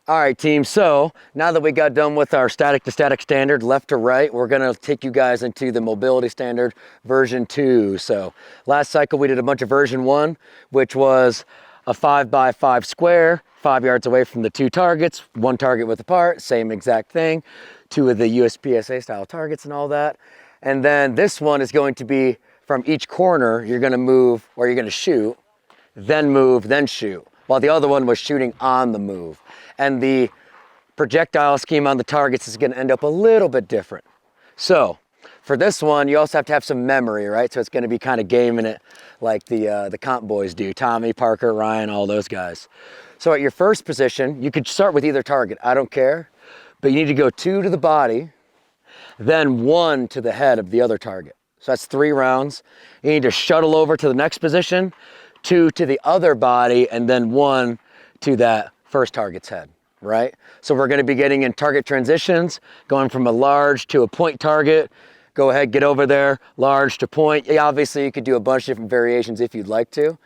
All right, team. So now that we got done with our static to static standard, left to right, we're gonna take you guys into the mobility standard version 2. So last cycle we did a bunch of version 1, which was a 5x5 square, 5 yards away from the 2 targets, 1 target width apart, same exact thing, 2 of the USPSA style targets and all that. And then this one is going to be from each corner, you're gonna move, or you're gonna shoot, then move, then shoot, while the other one was shooting on the move. And the projectile scheme on the targets is gonna end up a little bit different. So for this one, you also have to have some memory, right? So it's gonna be kind of gaming it like the comp boys do, Tommy, Parker, Ryan, all those guys. So at your first position, you could start with either target, I don't care, but you need to go 2 to the body, then 1 to the head of the other target. So that's 3 rounds. You need to shuttle over to the next position, 2 to the other body, and then 1 to that first target's head, right? So we're gonna be getting in target transitions, going from a large to a point target. Go ahead, get over there, large to point. Yeah, obviously you could do a bunch of different variations if you'd like to.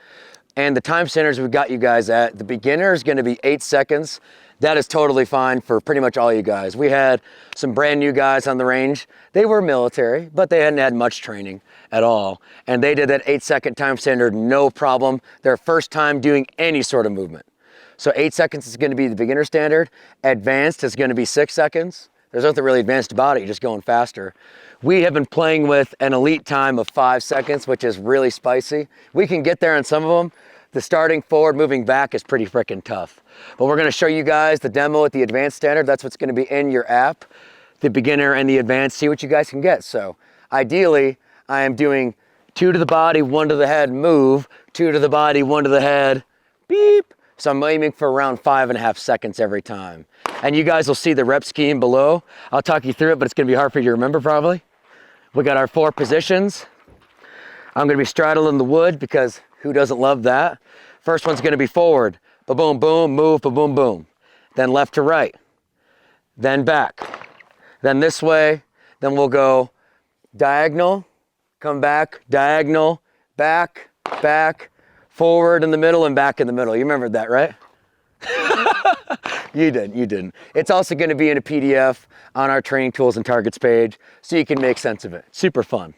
And the time standards we've got you guys at, the beginner is gonna be 8 seconds. That is totally fine for pretty much all you guys. We had some brand new guys on the range. They were military, but they hadn't had much training at all. And they did that 8-second time standard, no problem. Their first time doing any sort of movement. So 8 seconds is gonna be the beginner standard. Advanced is gonna be 6 seconds. There's nothing really advanced about it, you're just going faster. We have been playing with an elite time of 5 seconds, which is really spicy. We can get there on some of them. The starting forward, moving back is pretty freaking tough. But we're gonna show you guys the demo at the advanced standard. That's what's gonna be in your app, the beginner and the advanced, see what you guys can get. So ideally, I am doing 2 to the body, 1 to the head, move, 2 to the body, 1 to the head, beep. So I'm aiming for around 5.5 seconds every time. And you guys will see the rep scheme below. I'll talk you through it, but it's gonna be hard for you to remember probably. We got our 4 positions. I'm gonna be straddling the wood because who doesn't love that? First one's gonna be forward, ba-boom, boom, move, ba-boom, boom. Then left to right, then back, then this way, then we'll go diagonal, come back, diagonal, back, back, forward in the middle, and back in the middle. You remembered that, right? You didn't. It's also gonna be in a PDF on our training tools and targets page, so you can make sense of it. Super fun.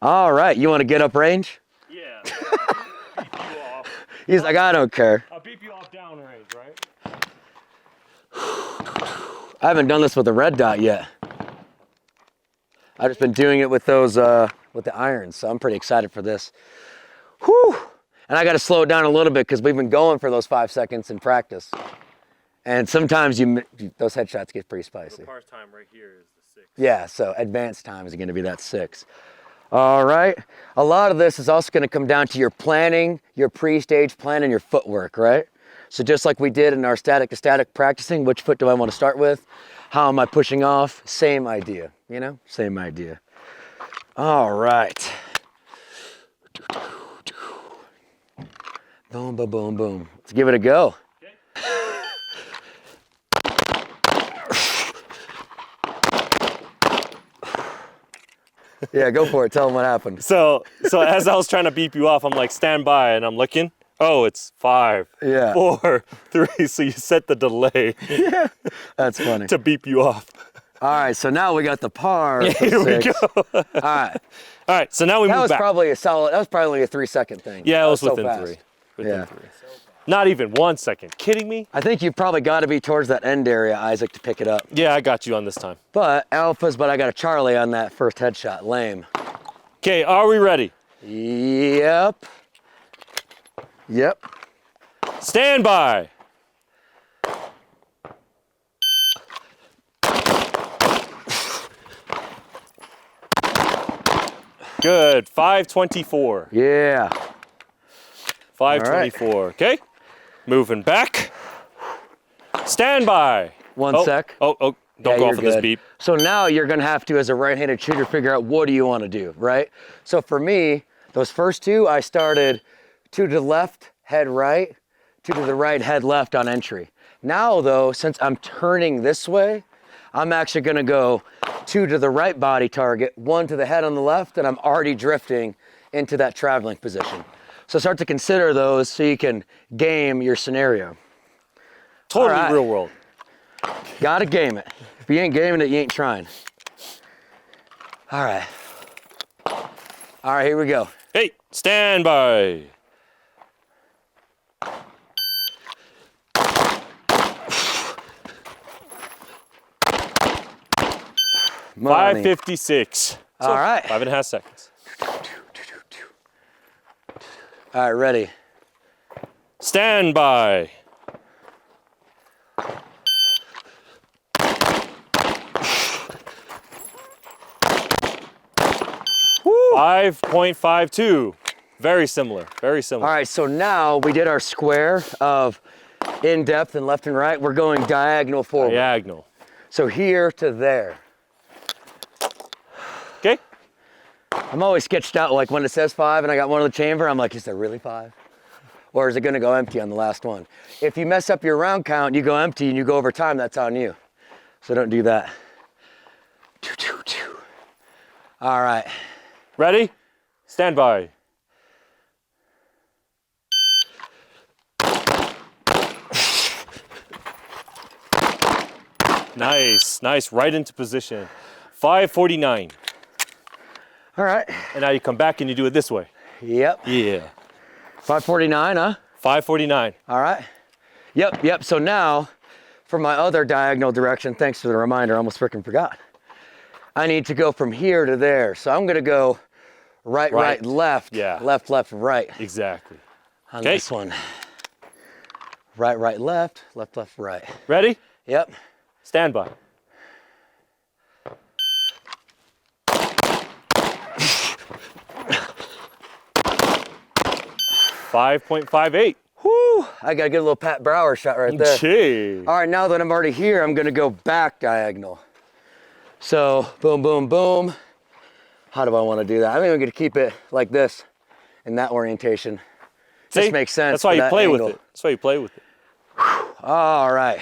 All right, you wanna get up range? Yeah. Beep you off. He's like, I don't care. I'll beep you off down range, right? I haven't done this with a red dot yet. I've just been doing it with those, with the irons, so I'm pretty excited for this. Whew. And I gotta slow it down a little bit because we've been going for those 5 seconds in practice. And sometimes those headshots get pretty spicy. The parse time right here is the 6. Yeah, so advanced time is gonna be that 6. All right, a lot of this is also gonna come down to your planning, your pre-stage plan, and your footwork, right? So just like we did in our static to static practicing, which foot do I wanna start with? How am I pushing off? Same idea, you know? Same idea. All right. Boom, boom, boom, boom. Let's give it a go. Yeah, go for it. Tell them what happened. So as I was trying to beep you off, I'm like, stand by, and I'm looking. Oh, it's 5, Yeah. 4, 3. So you set the delay. Yeah, that's funny. To beep you off. All right, so now we got the par. Yeah, here we go. All right. All right, so now we That move was back. probably a solid. That was probably a 3-second thing. Yeah, it was so within fast. 3. Within Yeah. 3. Not even 1 second. Kidding me? I think you've probably got to be towards that end area, Isaac, to pick it up. Yeah, I got you on this time. But alphas, but I got a Charlie on that first headshot. Lame. Okay, are we ready? Yep. Yep. Stand by. Good. 524. Yeah. 524. Okay. Moving back. Stand by. One sec. Oh, don't Yeah, go you're off of this good. beep. So now you're gonna have to, as a right-handed shooter, figure out what do you want to do, right? So for me, those first 2, I started 2 to the left, head right, 2 to the right, head left on entry. Now though, since I'm turning this way, I'm actually gonna go 2 to the right body target, 1 to the head on the left, and I'm already drifting into that traveling position. So start to consider those so you can game your scenario. Totally All right. real world. Gotta game it. If you ain't gaming it, you ain't trying. All right. All right, here we go. Hey, stand by. Money. 5:56. All right. 5.5 seconds. All right, ready. Stand by. Woo. 5.52. Very similar. Very similar. All right, so now we did our square of in depth and left and right. We're going diagonal forward. Diagonal. So here to there. Okay. I'm always sketched out, like when it says 5 and I got one in the chamber, I'm like, is there really 5? Or is it gonna go empty on the last one? If you mess up your round count, you go empty and you go over time, that's on you. So don't do that. All right. Ready? Stand by. Nice, nice, right into position. 5:49. All right. And now you come back and you do it this way. Yep. Yeah. 549, huh? 5:49. All right. Yep. So now, for my other diagonal direction, thanks for the reminder, I almost freaking forgot. I need to go from here to there. So I'm gonna go right, left, Yeah. left, right Exactly. on Okay. this one. Right, left, left, right. Ready? Yep. Stand by. $5.58. Whoo! I gotta get a little Pat Brower shot right there. Gee. All right, now that I'm already here, I'm gonna go back diagonal. So boom, boom, boom. How do I want to do that? I think I'm gonna keep it like this in that orientation. See? Just makes sense. That's why for you that play angle. with it. That's why you play with it. All right.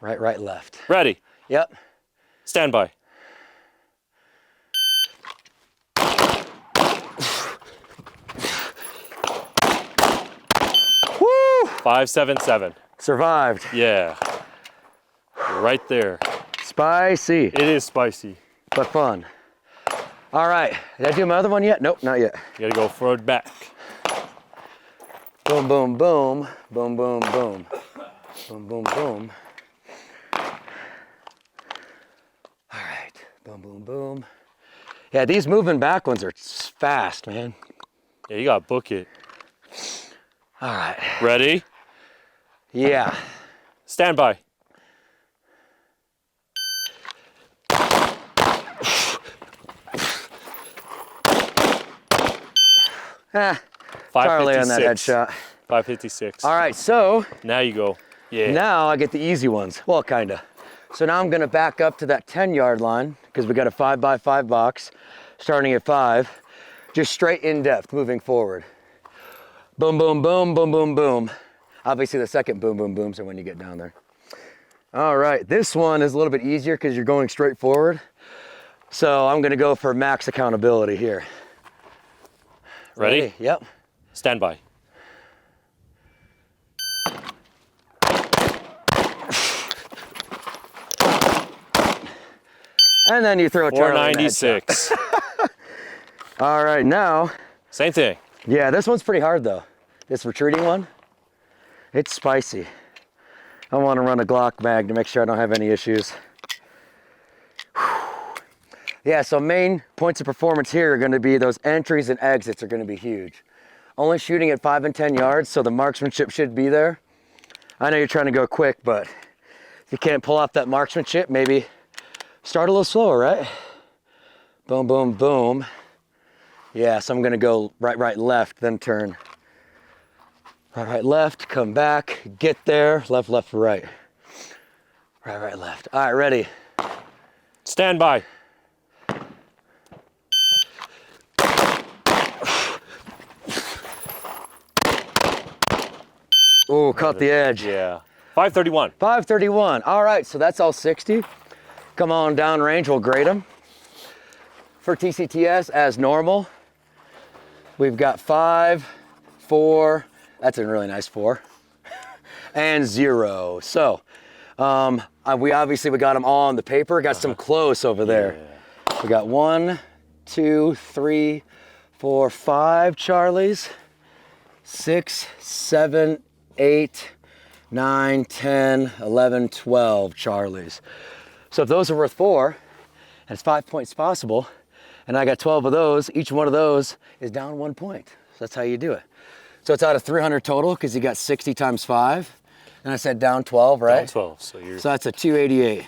Right, left. Ready? Yep. Stand by. Woo! 5.77. Survived. Yeah. You're right there. Spicy, It is spicy. but fun. All right. Did I do my other one yet? Nope, not yet. You gotta go forward back. Boom, boom, boom. Boom, boom, boom. Boom, boom, boom. All right. Boom, boom, boom. Yeah, these moving back ones are fast, man. Yeah, you gotta book it. All right. Ready? Yeah. Stand by. Charlie on that 5.56. headshot. 5.56. All right, so Now you go. Yeah. now I get the easy ones. Well, kinda. So now I'm gonna back up to that 10-yard line because we got a 5x5 box starting at 5. Just straight in depth, moving forward. Boom, boom, boom, boom, boom, boom. Obviously the second boom, boom, booms are when you get down there. All right, this one is a little bit easier because you're going straight forward. So I'm gonna go for max accountability here. Ready? Yep. Stand by. And then you throw a Charlie in the headshot. 496. All right, now, Same thing. yeah, this one's pretty hard though. This retreating one, it's spicy. I want to run a Glock mag to make sure I don't have any issues. Yeah, so main points of performance here are going to be those entries and exits are going to be huge. Only shooting at 5 and 10 yards, so the marksmanship should be there. I know you're trying to go quick, but if you can't pull off that marksmanship, maybe start a little slower, right? Boom, boom, boom. Yeah, so I'm going to go right, left, then turn. Right, left, come back, get there, left, right. Right, left. All right, ready. Stand by. Oh, caught the edge. Yeah. 531. 531. All right, so that's all 60. Come on down range, we'll grade them. For TCTS, as normal, we've got 5, 4, That's a really nice 4. And 0. So, we got them all on the paper. Got some close over there. We got 1, 2, 3, 4, 5 Charlies. 6, 7, 8, 9, 10, 11, 12 Charlies. So if those are worth 4, and it's 5 points possible, and I got 12 of those, each one of those is down 1 point. So that's how you do it. So it's out of 300 total because you got 60 times 5. And I said down 12, right? Down 12, so you're... So that's a 288.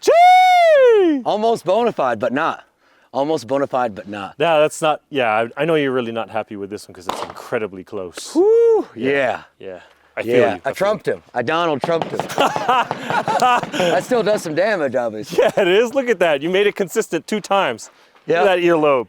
Gee! Almost bona fide, but not. Almost bona fide, but not. Yeah, that's not, yeah, I know you're really not happy with this one because it's incredibly close. Woo! Yeah. Yeah. I feel you. I trumped him. I Donald Trumped him. That still does some damage, obviously. Yeah, it is. Look at that. You made it consistent 2 times. Yeah. Look at that earlobe.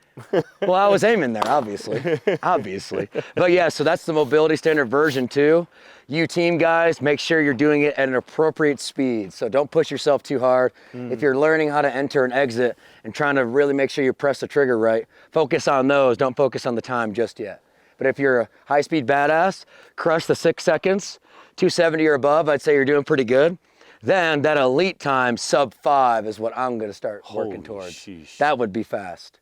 Well, I was aiming there, obviously. Obviously. But yeah, so that's the mobility standard version 2. You team guys, make sure you're doing it at an appropriate speed. So don't push yourself too hard. If you're learning how to enter and exit and trying to really make sure you press the trigger right, focus on those. Don't focus on the time just yet. But if you're a high-speed badass, crush the 6 seconds, 270 or above, I'd say you're doing pretty good. Then that elite time, sub 5, is what I'm gonna start working towards. Sheesh. That would be fast.